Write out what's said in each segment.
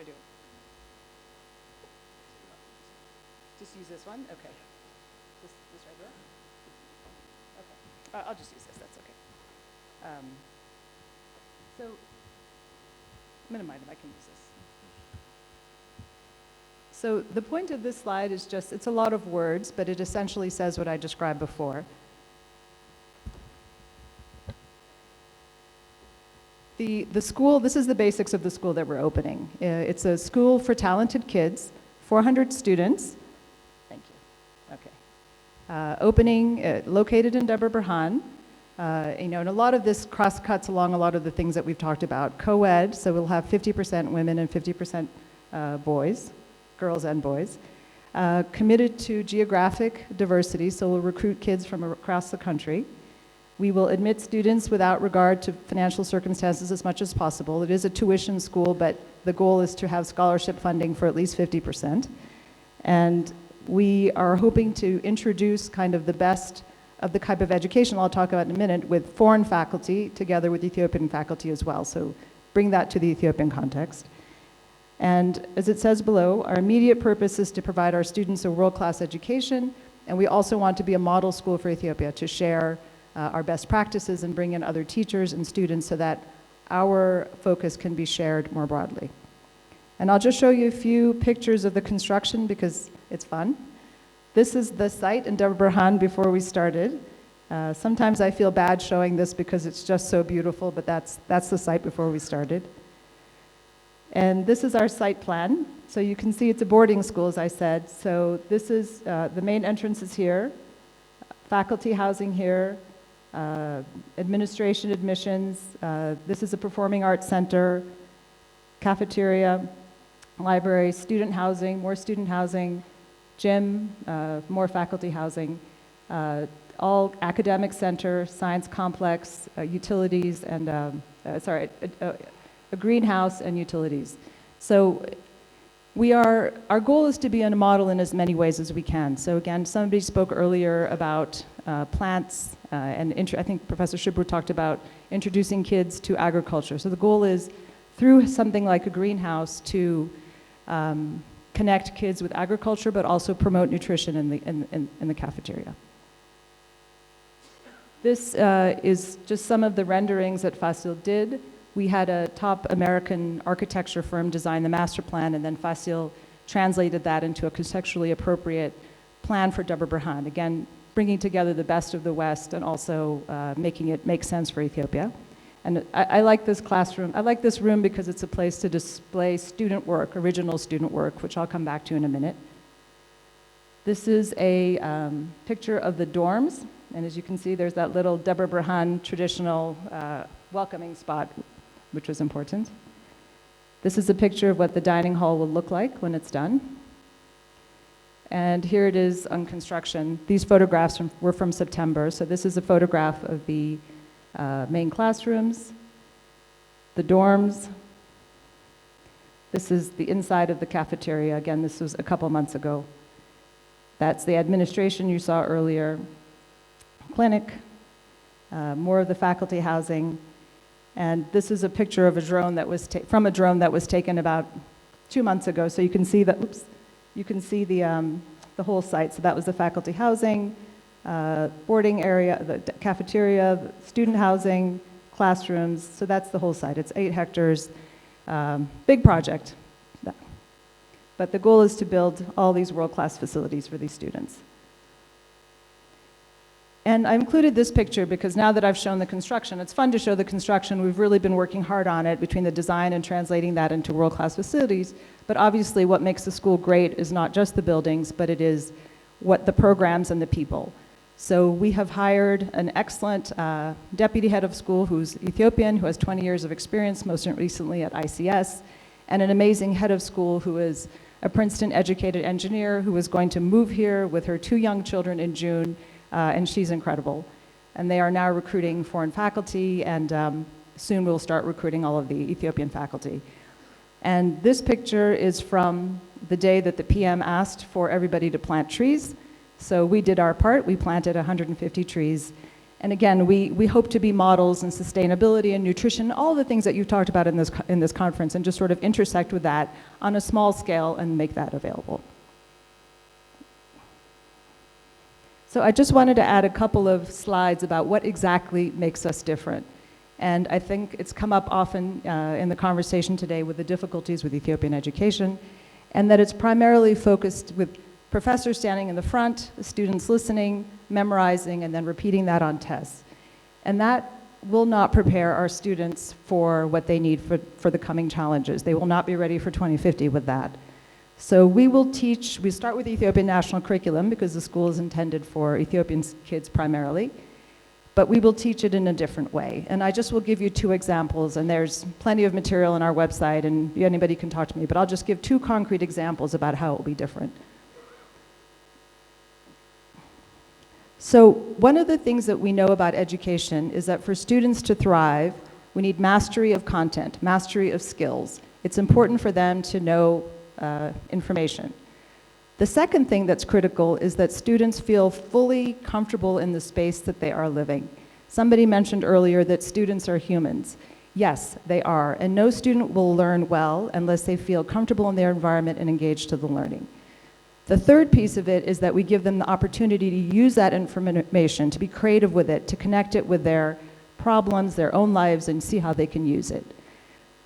do? Just use this one? Okay. This right here? Okay. I'll just use this, that's okay. So, minimize it, I can use this. So the point of this slide is just, it's a lot of words, but it essentially says what I described before. The school, this is the basics of the school that we're opening. It's a school for talented kids, 400 students. Thank you. Okay. Opening, located in Debre Berhan. And a lot of this cross-cuts along a lot of the things that we've talked about. Co-ed, so we'll have 50% women and 50% boys, girls and boys. Committed to geographic diversity, so we'll recruit kids from across the country. We will admit students without regard to financial circumstances as much as possible. It is a tuition school, but the goal is to have scholarship funding for at least 50%. And we are hoping to introduce kind of the best of the type of education I'll talk about in a minute with foreign faculty together with Ethiopian faculty as well. So bring that to the Ethiopian context. And as it says below, our immediate purpose is to provide our students a world-class education, and we also want to be a model school for Ethiopia to share our best practices and bring in other teachers and students so that our focus can be shared more broadly. And I'll just show you a few pictures of the construction because it's fun. This is the site in Debre Berhan before we started. Sometimes I feel bad showing this because it's just so beautiful, but that's the site before we started. And this is our site plan. So you can see it's a boarding school, as I said. So this is, the main entrance is here, faculty housing here, administration admissions. This is a performing arts center, cafeteria, library, student housing, more student housing, gym, more faculty housing, all academic center, science complex, utilities, and a greenhouse and utilities. So our goal is to be a model in as many ways as we can. So again, somebody spoke earlier about plants, and I think Professor Shibru talked about introducing kids to agriculture. So the goal is through something like a greenhouse to connect kids with agriculture, but also promote nutrition in the cafeteria. This is just some of the renderings that Fasil did. We had a top American architecture firm design the master plan, and then Fasil translated that into a contextually appropriate plan for Debre Berhan. Again, bringing together the best of the West and also making it make sense for Ethiopia. And I like this classroom. I like this room because it's a place to display student work, original student work, which I'll come back to in a minute. This is a picture of the dorms. And as you can see, there's that little Debre Berhan traditional welcoming spot, which was important. This is a picture of what the dining hall will look like when it's done. And here it is on construction. These photographs were from September. So this is a photograph of the main classrooms, the dorms. This is the inside of the cafeteria. Again, this was a couple months ago. That's the administration you saw earlier. Clinic, more of the faculty housing. And this is a picture of a drone that was from a drone that was taken about 2 months ago. So you can see that, you can see the whole site. So that was the faculty housing, boarding area, the cafeteria, student housing, classrooms. So that's the whole site. It's 8 hectares, big project. But the goal is to build all these world-class facilities for these students. And I included this picture because now that I've shown the construction, it's fun to show the construction. We've really been working hard on it between the design and translating that into world-class facilities. But obviously what makes the school great is not just the buildings, but it is what the programs and the people. So we have hired an excellent deputy head of school who's Ethiopian, who has 20 years of experience, most recently at ICS, and an amazing head of school who is a Princeton-educated engineer who is going to move here with her 2 young children in June. And she's incredible. And they are now recruiting foreign faculty, and soon we'll start recruiting all of the Ethiopian faculty. And this picture is from the day that the PM asked for everybody to plant trees. So we did our part. We planted 150 trees. And again, we hope to be models in sustainability and nutrition, all the things that you've talked about in this conference, and just sort of intersect with that on a small scale and make that available. So I just wanted to add a couple of slides about what exactly makes us different. And I think it's come up often in the conversation today with the difficulties with Ethiopian education, and that it's primarily focused with professors standing in the front, students listening, memorizing, and then repeating that on tests. And that will not prepare our students for what they need for the coming challenges. They will not be ready for 2050 with that. So we start with the Ethiopian national curriculum because the school is intended for Ethiopian kids primarily, but we will teach it in a different way. And I just will give you two examples, and there's plenty of material on our website, and anybody can talk to me, but I'll just give two concrete examples about how it will be different. So one of the things that we know about education is that for students to thrive, we need mastery of content, mastery of skills. It's important for them to know information. The second thing that's critical is that students feel fully comfortable in the space that they are living. Somebody mentioned earlier that students are humans. Yes, they are, and no student will learn well unless they feel comfortable in their environment and engaged to the learning. The third piece of it is that we give them the opportunity to use that information, to be creative with it, to connect it with their problems, their own lives, and see how they can use it.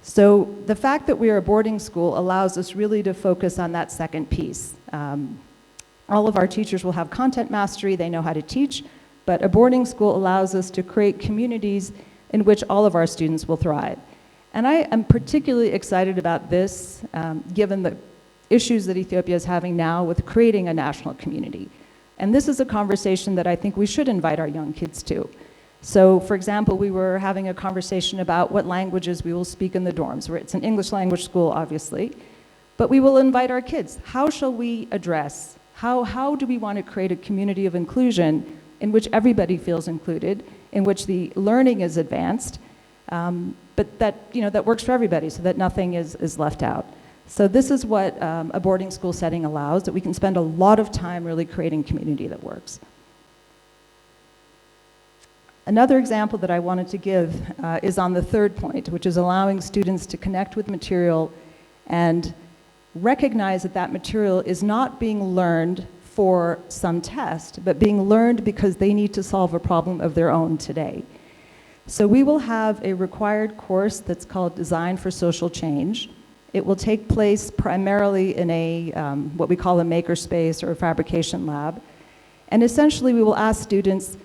So the fact that we are a boarding school allows us really to focus on that second piece. All of our teachers will have content mastery, they know how to teach, but a boarding school allows us to create communities in which all of our students will thrive. And I am particularly excited about this, given the issues that Ethiopia is having now with creating a national community. And this is a conversation that I think we should invite our young kids to. So, for example, we were having a conversation about what languages we will speak in the dorms, where it's an English language school, obviously, but we will invite our kids. How shall we address, how do we want to create a community of inclusion in which everybody feels included, in which the learning is advanced, but that, that works for everybody so that nothing is left out. So this is what a boarding school setting allows, that we can spend a lot of time really creating community that works. Another example that I wanted to give is on the third point, which is allowing students to connect with material and recognize that that material is not being learned for some test, but being learned because they need to solve a problem of their own today. So we will have a required course that's called Design for Social Change. It will take place primarily in a what we call a makerspace or a fabrication lab. And essentially we will ask students,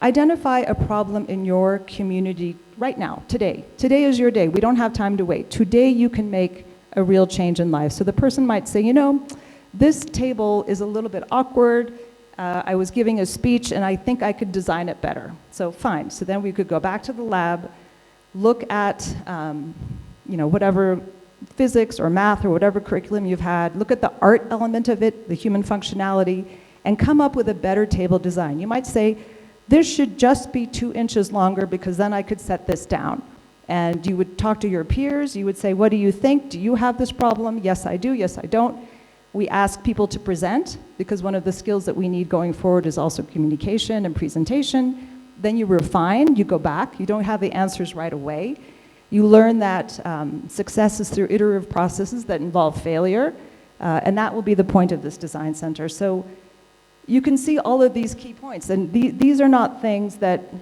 identify a problem in your community right now, today. Today is your day. We don't have time to wait. Today you can make a real change in life. So the person might say, this table is a little bit awkward. I was giving a speech and I think I could design it better. So fine. So then we could go back to the lab, look at whatever physics or math or whatever curriculum you've had, look at the art element of it, the human functionality, and come up with a better table design. You might say, this should just be 2 inches longer because then I could set this down. And you would talk to your peers, you would say, what do you think? Do you have this problem? Yes, I do. Yes, I don't. We ask people to present because one of the skills that we need going forward is also communication and presentation. Then you refine, you go back, you don't have the answers right away. You learn that success is through iterative processes that involve failure, and that will be the point of this design center. So you can see all of these key points, and these are not things that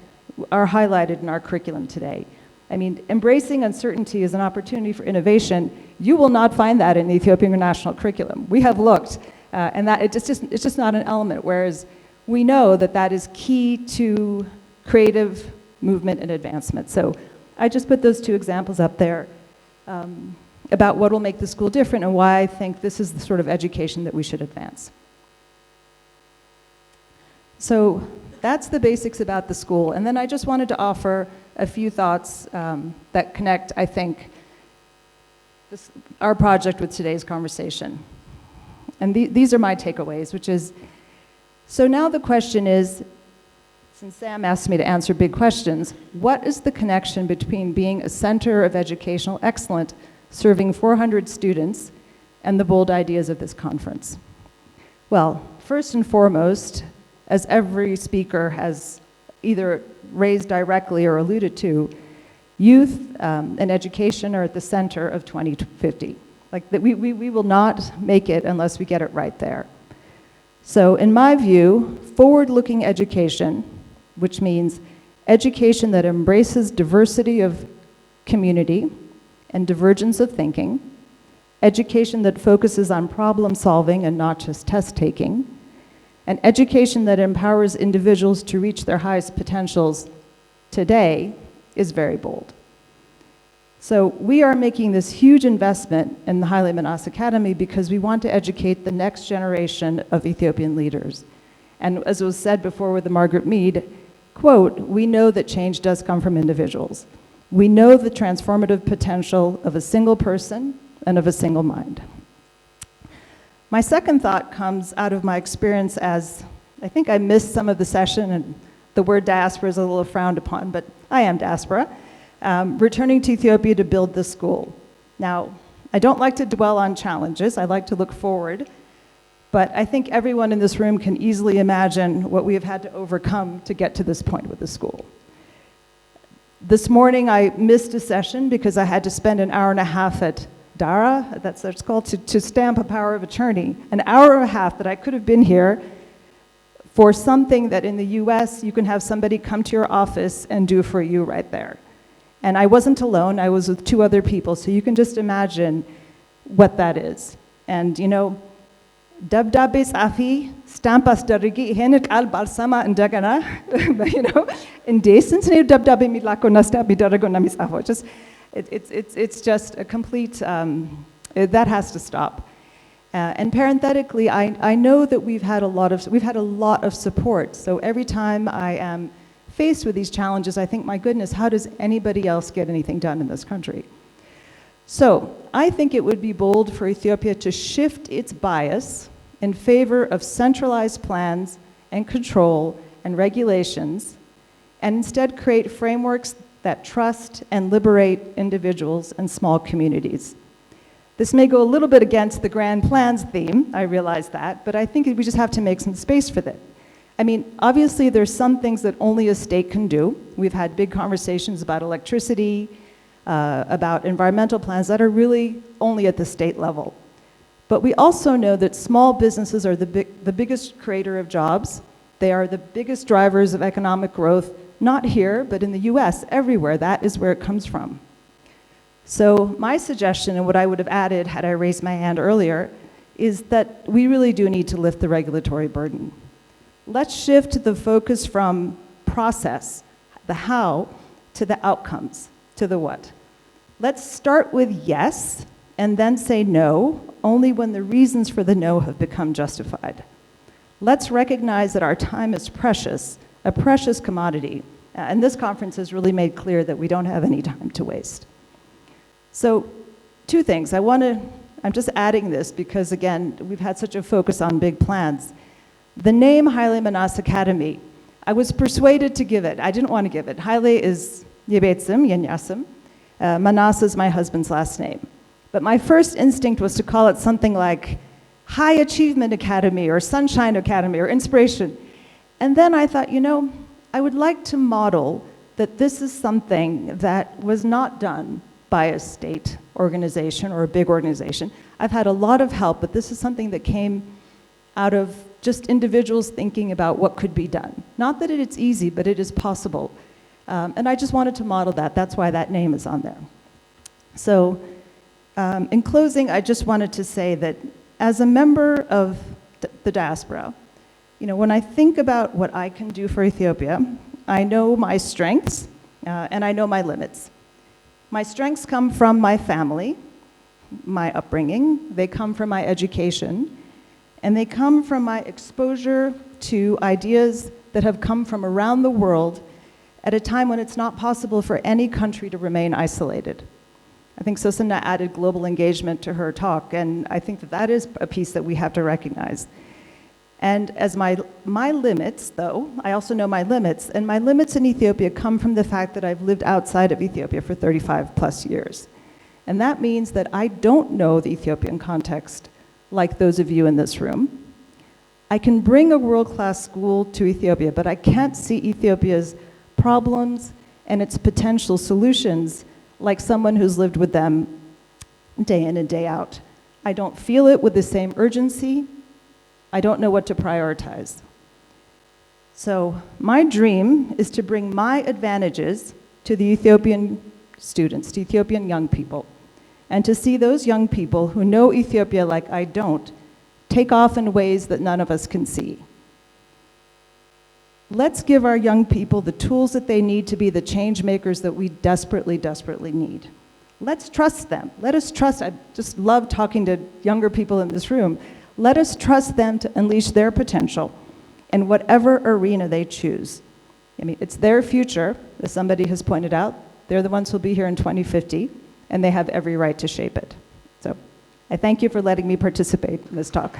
are highlighted in our curriculum today. I mean, embracing uncertainty is an opportunity for innovation. You will not find that in the Ethiopian national curriculum. We have looked, and that it's just not an element, whereas we know that that is key to creative movement and advancement. So I just put those two examples up there about what will make the school different and why I think this is the sort of education that we should advance. So that's the basics about the school. And then I just wanted to offer a few thoughts that connect, I think, our project with today's conversation. And these are my takeaways, which is, so now the question is, since Sam asked me to answer big questions, what is the connection between being a center of educational excellence, serving 400 students, and the bold ideas of this conference? Well, first and foremost, as every speaker has either raised directly or alluded to, youth and education are at the center of 2050. Like that we will not make it unless we get it right there. So in my view, forward-looking education, which means education that embraces diversity of community and divergence of thinking, education that focuses on problem solving and not just test taking, and education that empowers individuals to reach their highest potentials today is very bold. So we are making this huge investment in the Haile-Manas Academy because we want to educate the next generation of Ethiopian leaders. And as was said before with the Margaret Mead, quote, "We know that change does come from individuals. We know the transformative potential of a single person and of a single mind." My second thought comes out of my experience as, I think I missed some of the session, and the word diaspora is a little frowned upon, but I am diaspora, returning to Ethiopia to build this school. Now, I don't like to dwell on challenges, I like to look forward, but I think everyone in this room can easily imagine what we have had to overcome to get to this point with the school. This morning I missed a session because I had to spend an hour and a half at Dara, that's what it's called, to stamp a power of attorney. An hour and a half that I could have been here for something that in the US you can have somebody come to your office and do for you right there. And I wasn't alone, I was with 2 other people, so you can just imagine what that is. And you know, Dabdabe Safi, Stampas Darigi, Henik al Balsama and Dagana, you know, in Desins, Dabdabe Milako Nastabi Daragonamisavo. Just it's just a complete, that has to stop. And parenthetically, I know that we've had a lot of support. So every time I am faced with these challenges, I think, my goodness, how does anybody else get anything done in this country? So I think it would be bold for Ethiopia to shift its bias in favor of centralized plans and control and regulations, and instead create frameworks that trust and liberate individuals and small communities. This may go a little bit against the grand plans theme, I realize that, but I think we just have to make some space for that. I mean, obviously there's some things that only a state can do. We've had big conversations about electricity, about environmental plans that are really only at the state level. But we also know that small businesses are the biggest creator of jobs. They are the biggest drivers of economic growth, not here, but in the US, everywhere. That is where it comes from. So my suggestion, and what I would have added had I raised my hand earlier, is that we really do need to lift the regulatory burden. Let's shift the focus from process, the how, to the outcomes, to the what. Let's start with yes, and then say no, only when the reasons for the no have become justified. Let's recognize that our time is precious, a precious commodity, and this conference has really made clear that we don't have any time to waste. So, 2 things. I'm just adding this because, again, we've had such a focus on big plans. The name Haile-Manas Academy, I was persuaded to give it. I didn't want to give it. Haile is Yebetsim, Yenyasim. Manas is my husband's last name. But my first instinct was to call it something like High Achievement Academy or Sunshine Academy or Inspiration. And then I thought, you know, I would like to model that this is something that was not done by a state organization or a big organization. I've had a lot of help, but this is something that came out of just individuals thinking about what could be done. Not that it's easy, but it is possible. And I just wanted to model that. That's why that name is on there. So in closing, I just wanted to say that as a member of the diaspora, you know, when I think about what I can do for Ethiopia, I know my strengths and I know my limits. My strengths come from my family, my upbringing, they come from my education, and they come from my exposure to ideas that have come from around the world at a time when it's not possible for any country to remain isolated. I think Susanna added global engagement to her talk, and I think that that is a piece that we have to recognize. And as my limits, though, I also know my limits, and my limits in Ethiopia come from the fact that I've lived outside of Ethiopia for 35 plus years. And that means that I don't know the Ethiopian context like those of you in this room. I can bring a world-class school to Ethiopia, but I can't see Ethiopia's problems and its potential solutions like someone who's lived with them day in and day out. I don't feel it with the same urgency. I don't know what to prioritize. So my dream is to bring my advantages to the Ethiopian students, to Ethiopian young people, and to see those young people who know Ethiopia like I don't take off in ways that none of us can see. Let's give our young people the tools that they need to be the change makers that we desperately, desperately need. Let's trust them. Let us trust, I just love talking to younger people in this room. Let us trust them to unleash their potential in whatever arena they choose. I mean, it's their future, as somebody has pointed out. They're the ones who'll be here in 2050, and they have every right to shape it. So I thank you for letting me participate in this talk.